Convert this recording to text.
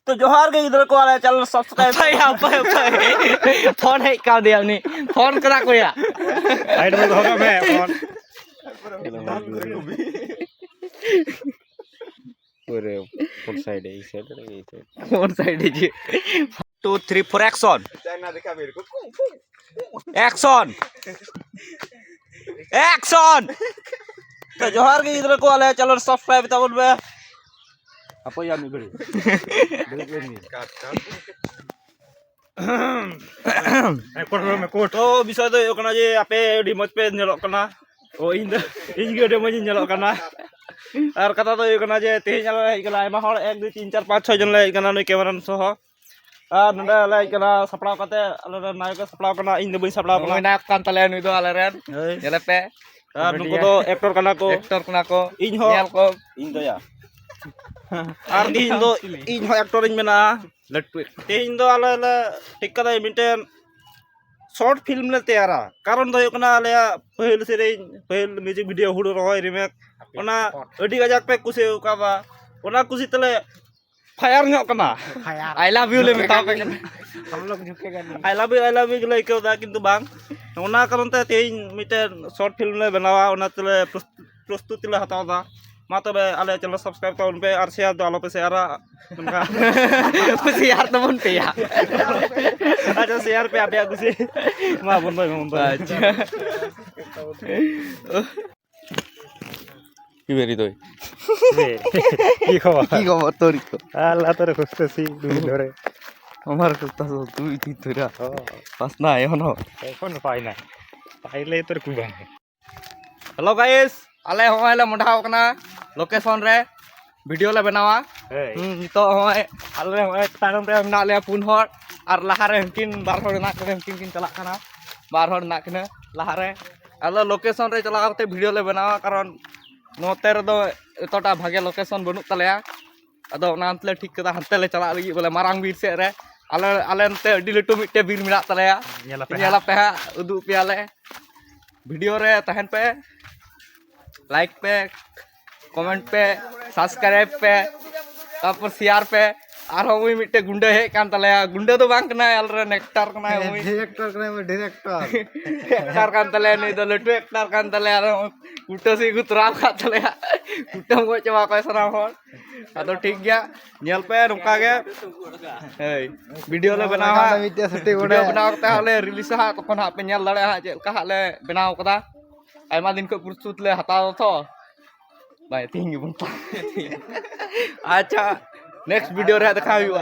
तो जोहार के इधर को वाला चैनल सब्सक्राइब फोन है का दिया नहीं फोन करा को या साइड में होगा मैं फोन पूरे फुल साइड है इस साइड फोन साइड जी 2 3 4 एक्शन चाइना दिखा मेरे को एक्शन एक्शन तो जोहार के इधर को वाला चैनल सब्सक्राइब तब में apa yang gede कोट तो bisa tuh yo kana je ape di moj pe nyelok kana oh ini ge de moj nyelok kana ar kata tuh yo kana je teh nyala kana aima hor 1 2 3 4 5 6 jon lai kana noi camera soho ar nanda lai kana saplao kate ala naik ke saplao kana ing de bain saplao kana nak kan talen itu aleren nyele pe ar nunggu tuh aktor kana ko ing ho nyel ko ing tuh ya ar ing do ing ho aktor ing mena लट्टू ᱤᱧ ᱫᱚ ᱟᱞᱮ ᱞᱮ ᱴᱷᱤᱠ ᱠᱟᱫᱟ ᱢᱤᱫᱴᱮᱱ short film ᱞᱮ ᱛᱮᱭᱟᱨᱟ ᱠᱟᱨᱚᱱ ᱫᱚ ᱦᱩᱭᱩᱜ ᱠᱟᱱᱟ ᱟᱞᱮᱭᱟᱜ ᱯᱟᱹᱦᱤᱞ ᱥᱮᱨᱮᱧ ᱯᱟᱹᱦᱤᱞ ᱢᱤউᱡᱤᱠ ᱵᱷᱤᱰᱤᱭᱳ ᱦᱩᱲᱩ ᱨᱚᱦᱚᱭ ᱨᱤᱢᱮᱠ ᱚᱱᱟ ᱟᱹᱰᱤ ᱠᱟᱡᱟᱠ ᱯᱮ ᱠᱩᱥᱤ ᱟᱠᱟᱫᱟ ᱚᱱᱟ ᱠᱩᱥᱤ ᱛᱮᱞᱮ ᱯᱷᱟᱭᱟᱨ ᱧᱚᱜ ᱠᱟᱱᱟ आई लव यू ले मेता पे ᱟᱭ ᱞᱟᱵᱷ ᱤউ ᱜᱮᱞᱮ ᱟᱹᱭᱠᱟᱹᱣᱫᱟ ᱠᱤᱱᱛᱩ ᱵᱟᱝ ᱚᱱᱟ ᱠᱟᱨᱚᱱ ᱛᱮ ᱛᱮᱦᱮᱧ ᱢᱤᱫᱴᱮᱱ ᱥᱚᱨᱴ ᱯᱷᱤᱞᱢ ᱞᱮ ᱵᱮᱱᱟᱣᱟ ᱚᱱᱟ ᱛᱮᱞᱮ प्रस्तुति ले हताव दा मा तबे आले चैनल सब्सक्राइब ताउन पे और शेयर दो आलो पे शेयरा उनका शेयर तो बन पे या अच्छा शेयर पे आप कुछ मा बन भाई अच्छा की बेरी तो কি খবর की खबर तोरी को আল্লাহ তোরে খুঁজতেছি দুই ধরে আমার কথা তো তুই ঠিক তোরা পাস না এখন এখন পাই না পাইলে তোর কুবা हेलो गाइस आले होय ले मोढाव कना लोकेशन रे वीडियो ले बनावा तो होय आले होय तारम रे ना ले पुन हर और लहा रे हमकिन बार हर ना करे हमकिन किन चला कना बार हर ना कने लहा रे आलो लोकेशन रे चला करते वीडियो ले बनावा कारण नोते रे दो एतोटा भागे लोकेशन बनु तलेया अदो नांतले ठीक कदा हंते ले चला लगी बोले मारांग बीर से रे आले आले नते अडी लटू मिटे बीर मिला तलेया नेला पे उदु पे आले वीडियो रे तहन पे लाइक पे कमेंट पे सब्सक्राइब पे तापर शेयर पे और हम मिट्टे गुंडे हे कान तलेया गुंडे तो बांग कना अलरे नेक्टर कना हम डायरेक्टर कान तलेया नहीं तो लटू एक्टर कान तलेया कुटो से गुतरा का तलेया कुटो को चवा को सरा हो तो ठीक गया नेल पे रुका गे हे वीडियो ले बनावा वीडियो बनावते हाले रिलीज हा तखन हा पे नेल दड़े हा चेलका हाले बनाव कदा आयमा दिन को प्रस्तुत ले हताव तो भाई थिंग बनता अच्छा नेक्स्ट वीडियो रे देखा हुआ